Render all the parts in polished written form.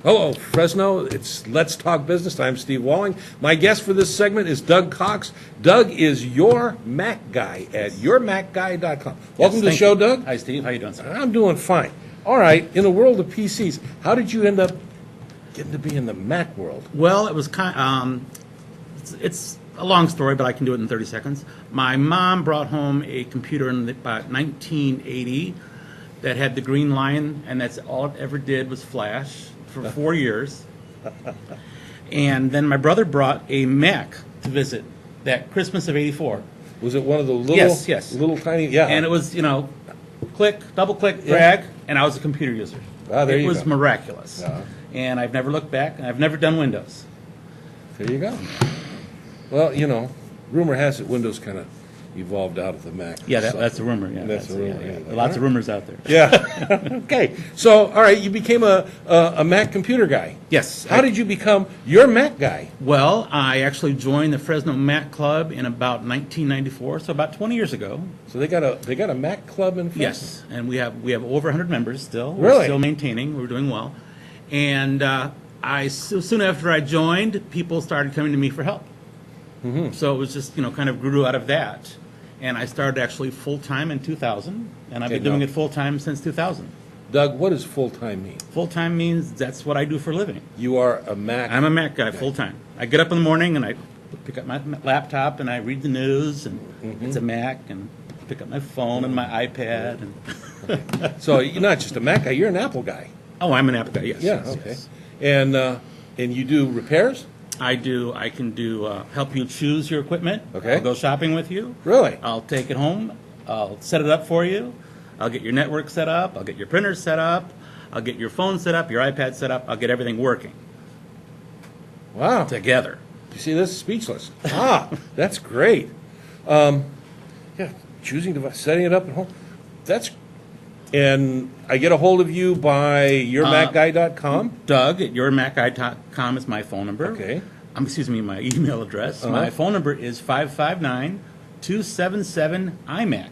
Hello, Fresno. It's Let's Talk Business. I'm Steve Walling. My guest for this segment is Doug Cox. Doug is your Mac guy at yourmacguy.com. Welcome to the show, Doug. Hi, Steve. How you doing, sir? I'm doing fine. All right. In the world of PCs, how did you end up getting to be in the Mac world? Well, it was it's a long story, but I can do it in 30 seconds. My mom brought home a computer in about 1980 that had the green line, and that's all it ever did was flash for 4 years. And then my brother brought a Mac to visit that Christmas of '84. Was it one of the little, Yes. little tiny, yeah. And it was, click, double click, drag, and I was a computer user. Ah, there it you was go. miraculous. Uh-huh. And I've never looked back, and I've never done Windows. There you go. Well, rumor has it Windows kind of evolved out of the Mac. Yeah, that's a rumor. Yeah, That's a rumor. yeah. Yeah. Lots of rumors out there. Yeah. Okay. So, all right, you became a Mac computer guy. Yes. How did you become your Mac guy? Well, I actually joined the Fresno Mac Club in about 1994, so about 20 years ago. So they got a Mac club in Fresno? Yes, and we have over 100 members still. Really? We're still maintaining. We're doing well. And soon after I joined, people started coming to me for help. Mm-hmm. So it was just, kind of grew out of that. And I started actually full-time in 2000, and I've been doing it full-time since 2000. Doug, what does full-time mean? Full-time means that's what I do for a living. You are a Mac. I'm a Mac guy full-time. I get up in the morning, and I pick up my laptop, and I read the news, and it's a Mac, and pick up my phone and my iPad. And So you're not just a Mac guy, you're an Apple guy. Oh, I'm an Apple guy, yes. Yeah, yes, okay. yes. And you do repairs? I can do help you choose your equipment. Okay. I'll go shopping with you. Really? I'll take it home. I'll set it up for you. I'll get your network set up. I'll get your printer set up. I'll get your phone set up, your iPad set up. I'll get everything working Wow. together. You see this? Speechless. That's great. Choosing device, setting it up at home. And I get a hold of you by yourmacguy.com? Doug at yourmacguy.com is my phone number. Okay. My email address. My phone number is 559-277-IMAC.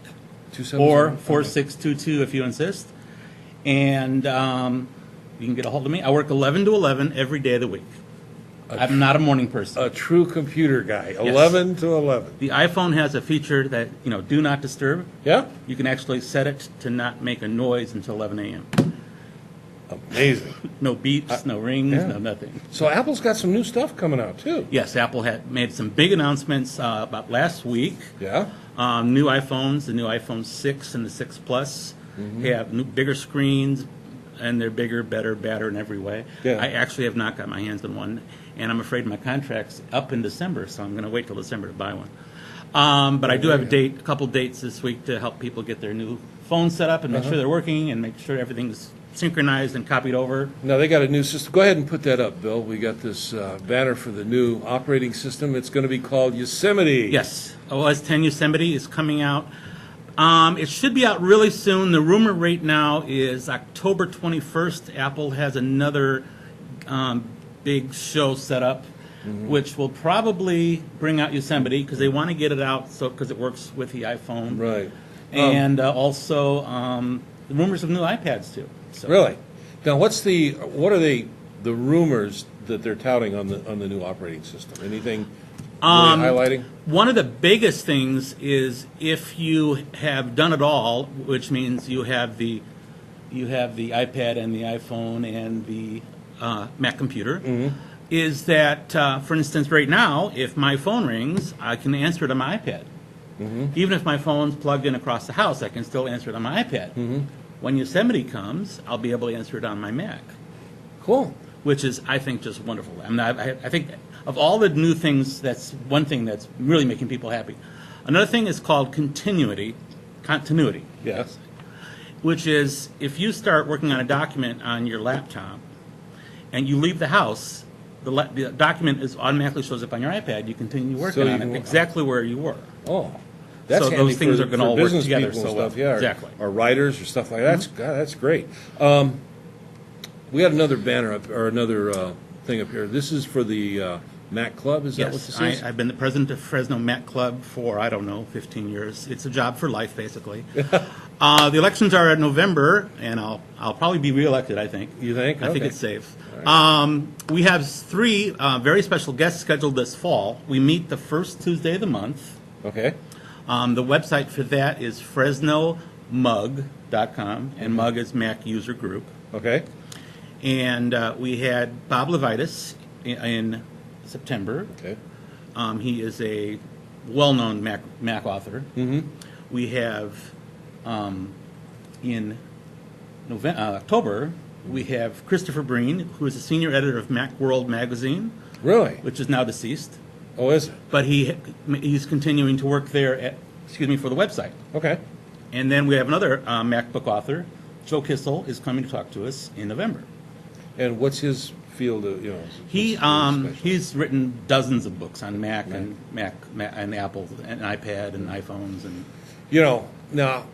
277. Or 4622 if you insist. And you can get a hold of me. I work 11 to 11 every day of the week. I'm not a morning person. A true computer guy. 11 to 11. The iPhone has a feature that, do not disturb. Yeah? You can actually set it to not make a noise until 11 a.m. Amazing. No beeps, no rings, no nothing. So Apple's got some new stuff coming out, too. Yes, Apple had made some big announcements about last week. Yeah? New iPhones, the new iPhone 6 and the 6 Plus have bigger screens, and they're bigger, better, badder in every way. Yeah. I actually have not got my hands on one, and I'm afraid my contract's up in December, so I'm going to wait till December to buy one. But I do have a couple dates this week to help people get their new phones set up and make sure they're working and make sure everything's synchronized and copied over. Now, they got a new system. Go ahead and put that up, Bill. We got this banner for the new operating system. It's going to be called Yosemite. Yes, OS 10 Yosemite is coming out. It should be out really soon. The rumor right now is October 21st. Apple has another big show set up, which will probably bring out Yosemite because they want to get it out because it works with the iPhone. Right. And also the rumors of new iPads too. So. Really? Now, what are the rumors that they're touting on the new operating system? Anything really highlighting? One of the biggest things is if you have done it all, which means you have the iPad and the iPhone and the Mac computer, is that, for instance, right now, if my phone rings, I can answer it on my iPad. Even if my phone's plugged in across the house, I can still answer it on my iPad. When Yosemite comes, I'll be able to answer it on my Mac. Cool. Which is, I think, just wonderful. I mean, I think of all the new things, that's one thing that's really making people happy. Another thing is called continuity, Yes. which is if you start working on a document on your laptop and you leave the house, the document automatically shows up on your iPad. You continue working on it exactly where you were. Oh. That's so handy those things for, are going to all work business together people so and well. stuff, yeah, Exactly. or writers or stuff like that. That's great. We got another banner up, or another thing up here. This is for the Mac Club. Is that what Yes, this is? I've been the president of Fresno Mac Club for, I don't know, 15 years. It's a job for life, basically. The elections are in November, and I'll probably be reelected, I think. You think? I think Okay. it's safe. We have three very special guests scheduled this fall. We meet the first Tuesday of the month. Okay. The website for that is FresnoMug.com, and Mug is Mac User Group. Okay. And we had Bob Levitas in September. Okay. He is a well-known Mac author. Mm-hmm. We have in October, we have Christopher Breen, who is a senior editor of Macworld magazine, Really? which is now deceased. Oh, is it? But he's continuing to work there for the website. Okay. And then we have another MacBook author, Joe Kissel, is coming to talk to us in November. And what's his field of, He's written dozens of books on Mac and Mac and Apple and iPad and iPhones and now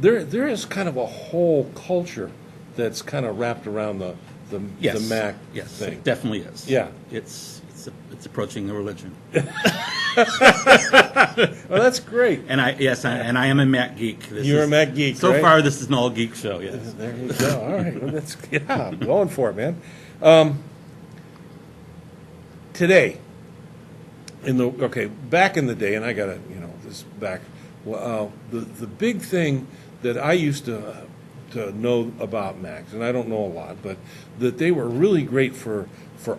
there is kind of a whole culture that's kind of wrapped around the Mac yes, thing. it definitely is. Yeah. It's approaching a religion. Well, that's great. And I am a Mac geek. You're a Mac geek, So right? far, this is an all geek show. Yes. There you go. All right. Well, I'm going for it, man. Today, back in the day, and I got to, this back, the big thing that I used to know about Macs, and I don't know a lot, but that they were really great for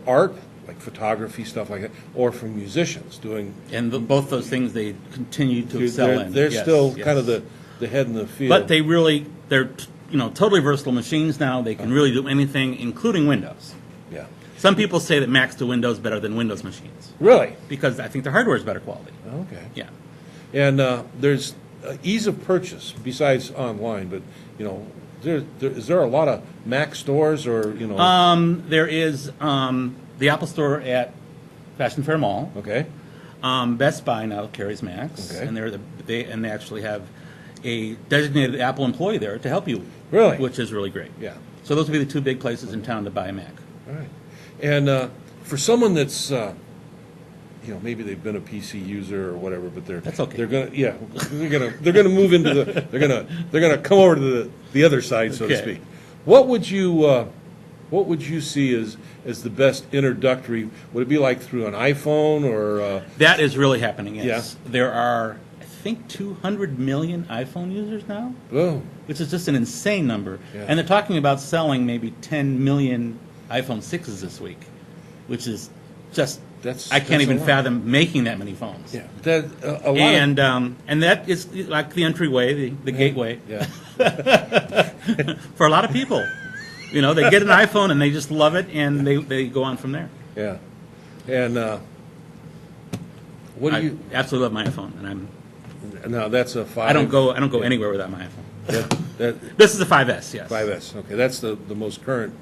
art, like photography, stuff like that, or for musicians doing. And both those things they continue to excel in. They're Yes, still yes. kind of the head in the field. But they're totally versatile machines now. They can really do anything, including Windows. Yeah. Some people say that Macs do Windows better than Windows machines Really? because I think the hardware is better quality. Okay. Yeah. And there's ease of purchase besides online, but is there a lot of Mac stores or There is the Apple Store at Fashion Fair Mall. Okay. Best Buy now carries Macs, Okay. and they actually have a designated Apple employee there to help you. Really? Which is really great. Yeah. So those would be the two big places in town to buy a Mac. All right. And for someone that's maybe they've been a PC user or whatever, but That's okay. they're gonna move into they're gonna come over to the other side, so to Okay. speak. What would you see as the best introductory? Would it be like through an iPhone or That is really happening, yes. Yeah. There are, I think, 200 million iPhone users now, oh, which is just an insane number. Yeah. And they're talking about selling maybe 10 million iPhone 6s this week, which is just, I can't that's even a lot. fathom making that many phones. yeah, that a lot And that is like the entryway, the gateway yeah. for a lot of people. They get an iPhone and they just love it, and they go on from there. Yeah. And what do you? I absolutely love my iPhone, and No, that's a 5. I don't go anywhere without my iPhone. That This is a 5S, yes. 5S. Okay, that's the most current.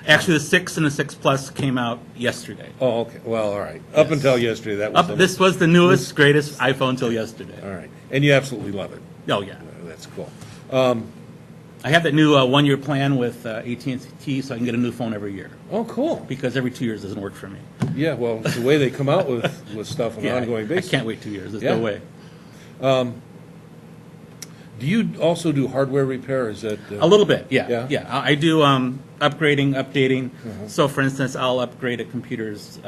Actually, the 6 and the 6 Plus came out yesterday. Oh, okay. Well, all right. Up Yes. until yesterday, that was This was the newest, greatest iPhone till yesterday. all right. And you absolutely love it. Oh yeah, That's cool. I have that new one-year plan with AT&T, so I can get a new phone every year Oh, cool. because every 2 years doesn't work for me. Yeah. Well, the way they come out with stuff on an Yeah, ongoing basis. I can't wait 2 years. There's Yeah. no way. Do you also do hardware repair? Is that A little bit, yeah. Yeah? Yeah, I do upgrading, updating. So, for instance, I'll upgrade a computer's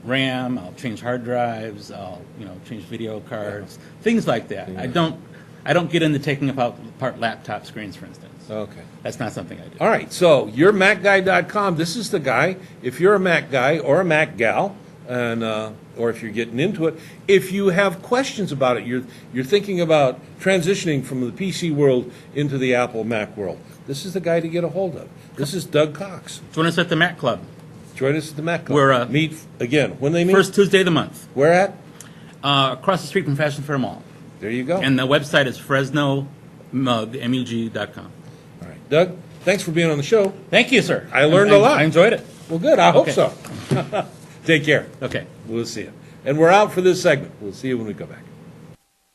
RAM. I'll change hard drives. I'll change video cards, things like that. Yeah. I don't get into taking apart laptop screens, for instance. Okay. That's not something I do. All right, so yourmacguy.com. This is the guy. If you're a Mac guy or a Mac gal, and or if you're getting into it, if you have questions about it, you're thinking about transitioning from the PC world into the Apple Mac world, this is the guy to get a hold of. This is Doug Cox. Join us at the Mac Club. Join us at the Mac Club. We're, meet again when they meet. First Tuesday of the month, Where at? across the street from Fashion Fair Mall. There you go. And the website is FresnoMug.com. All right, Doug. Thanks for being on the show. Thank you, sir. I learned a lot. I enjoyed it. Well, good. I hope Okay. so. Take care. Okay. We'll see you. And we're out for this segment. We'll see you when we come back.